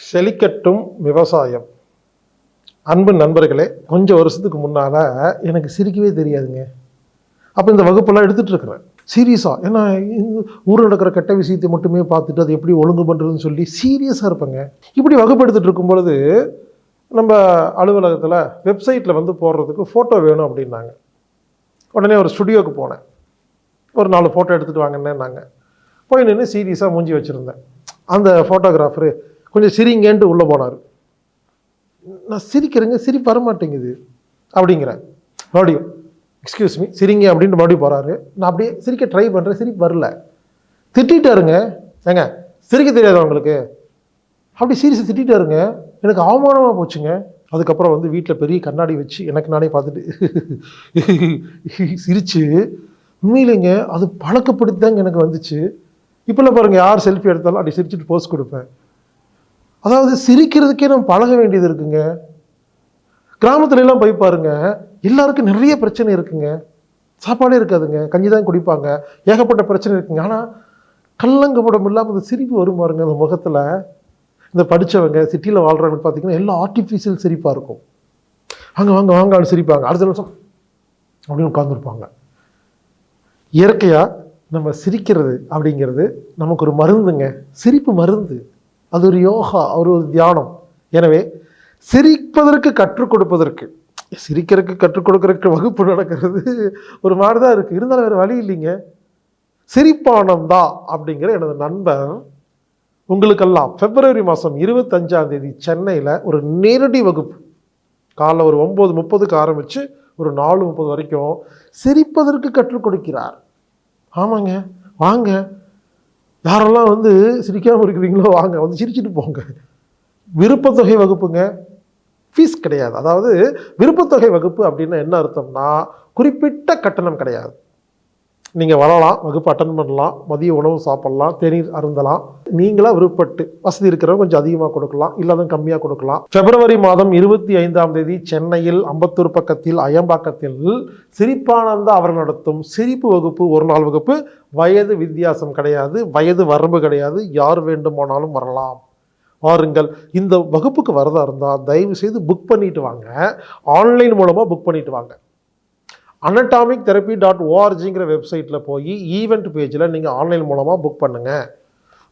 செழிக்கட்டும் விவசாயம். அன்பு நண்பர்களே, கொஞ்சம் வருஷத்துக்கு முன்னால் எனக்கு சிரிக்கவே தெரியாதுங்க. அப்போ இந்த வகுப்பெல்லாம் எடுத்துகிட்டு இருக்கிறேன் சீரியஸாக. ஏன்னா ஊரில் நடக்கிற கெட்ட விஷயத்தை மட்டுமே பார்த்துட்டு அது எப்படி ஒழுங்கு பண்ணுறதுன்னு சொல்லி சீரியஸாக இருப்பேங்க. இப்படி வகுப்பு எடுத்துகிட்டு இருக்கும் பொழுது நம்ம அலுவலகத்தில் வெப்சைட்டில் வந்து போடுறதுக்கு ஃபோட்டோ வேணும் அப்படின்னாங்க. உடனே ஒரு ஸ்டுடியோவுக்கு போனேன். ஒரு 4 ஃபோட்டோ எடுத்துகிட்டு வாங்கன்னேன்னாங்க. போய் நின்று சீரியஸாக மூஞ்சி வச்சுருந்தேன். அந்த ஃபோட்டோகிராஃபரு கொஞ்சம் சிரிங்கன்ட்டு உள்ளே போனார். நான் சிரிக்கிறேங்க, சிரிப்பு வரமாட்டேங்குது அப்படிங்கிறேன். மறுபடியும் எக்ஸ்கியூஸ் மீ சிரிங்க அப்படின்ட்டு மறுபடியும் போகிறாரு. நான் அப்படியே சிரிக்க ட்ரை பண்ணுறேன், சிரிப்பு வரல. திட்டாருங்க. ஏங்க சிரிக்க தெரியாது உங்களுக்கு அப்படி சீரியஸாக திட்டாருங்க. எனக்கு அவமானமாக போச்சுங்க. அதுக்கப்புறம் வந்து வீட்டில் பெரிய கண்ணாடி வச்சு எனக்கு நானே பார்த்துட்டு சிரித்து உண்மையிலேங்க அது பழக்கப்படுத்தி தாங்க எனக்கு வந்துச்சு. இப்போல்லாம் பாருங்கள், யார் செல்ஃபி எடுத்தாலும் அப்படி சிரிச்சுட்டு போஸ்ட் கொடுப்பேன். அதாவது சிரிக்கிறதுக்கே நம்ம பழக வேண்டியது இருக்குங்க. கிராமத்துல எல்லாம் போய் பாருங்க, எல்லாருக்கும் நிறைய பிரச்சனை இருக்குங்க. சாப்பாடே இருக்காதுங்க, கஞ்சி தான் குடிப்பாங்க, ஏகப்பட்ட பிரச்சனை இருக்குங்க. ஆனால் கல்லங்கப்படம் இல்லாமல் இந்த சிரிப்பு வரும் பாருங்க அந்த முகத்தில். இந்த படித்தவங்க சிட்டியில் வாழ்கிறவங்க பார்த்தீங்கன்னா எல்லாம் ஆர்டிஃபிஷியல் சிரிப்பாக இருக்கும். அங்கே வாங்க வாங்க அப்படி சிரிப்பாங்க, அடுத்த நிமிஷம் அப்படின்னு உட்காந்துருப்பாங்க. இயற்கையாக நம்ம சிரிக்கிறது அப்படிங்கிறது நமக்கு ஒரு மருந்துங்க, சிரிப்பு மருந்து. அது ஒரு யோகா, ஒரு தியானம். எனவே சிரிப்பதற்கு கற்றுக் கொடுப்பதற்கு, சிரிக்கிறதுக்கு கற்றுக் கொடுக்கறதுக்கு வகுப்பு நடக்கிறது ஒரு மாதிரி தான் இருக்குது. இருந்தாலும் வேறு வழி இல்லைங்க. சிரிப்பானந்தா அப்படிங்கிற எனது நண்பர் உங்களுக்கெல்லாம் பிப்ரவரி மாதம் 25ஆம் தேதி சென்னையில் ஒரு நேரடி வகுப்பு காலைல ஒரு 9:30க்கு ஆரம்பித்து ஒரு 4:30 வரைக்கும் சிரிப்பதற்கு கற்றுக் கொடுக்கிறார். ஆமாங்க, வாங்க. யாரெல்லாம் வந்து சிரிக்காமல் இருக்கிறீங்களோ வாங்க, வந்து சிரிச்சுட்டு போங்க. விருப்பத்தொகை வகுப்புங்க, ஃபீஸ் கிடையாது. அதாவது விருப்பத்தொகை வகுப்பு அப்படின்னா என்ன அர்த்தம்னா, குறிப்பிட்ட கட்டணம் கிடையாது. நீங்கள் வரலாம், வகுப்பு அட்டன் பண்ணலாம், மதிய உணவு சாப்பிட்லாம், தேநீர் அருந்தலாம். நீங்களாக விருப்பப்பட்டு வசதி இருக்கிறவங்க கொஞ்சம் அதிகமாக கொடுக்கலாம், இல்லாத கம்மியாக கொடுக்கலாம். பிப்ரவரி மாதம் 25ஆம் தேதி சென்னையில் அம்பத்தூர் பக்கத்தில் அயம்பாக்கத்தில் சிரிப்பானந்தா அவர் நடத்தும் சிரிப்பு வகுப்பு, ஒரு நாள் வகுப்பு. வயது வித்தியாசம் கிடையாது, வயது வரம்பு கிடையாது, யார் வேண்டுமானாலும் வரலாம். வாருங்கள். இந்த வகுப்புக்கு வரதா இருந்தால் தயவு செய்து புக் பண்ணிட்டு வாங்க. ஆன்லைன் மூலமாக புக் பண்ணிட்டு வாங்க. anatomictherapy.orgங்கிற வெப்சைட்டில் போய் ஈவெண்ட் பேஜில் நீங்கள் ஆன்லைன் மூலமாக புக் பண்ணுங்கள்.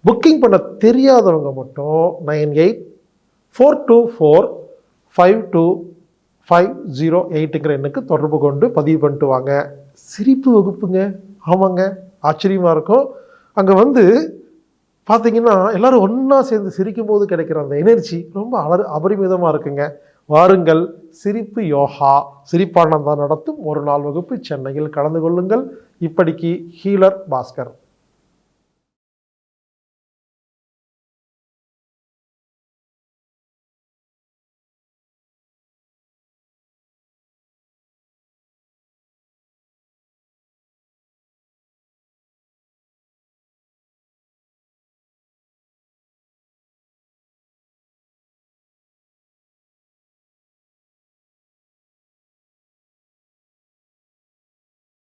புக்கிங் பண்ண தெரியாதவங்க மட்டும் 9844252508ங்கிற எண்ணுக்கு தொடர்பு கொண்டு பதிவு பண்ணிட்டு வாங்க. சிரிப்பு வகுப்புங்க. ஆமாங்க, ஆச்சரியமாக இருக்கும். அங்கே வந்து பார்த்தீங்கன்னா எல்லோரும் ஒன்றா சேர்ந்து சிரிக்கும் போது கிடைக்கிற அந்த எனர்ஜி ரொம்ப அபரிமிதமாக இருக்குங்க. வாருங்கள். சிரிப்பு யோகா சிரிப்பானந்தா நடத்தும் ஒரு நாள் வகுப்பு சென்னையில் கலந்து கொள்ளுங்கள். இப்படிக்கு ஹீலர் பாஸ்கர்.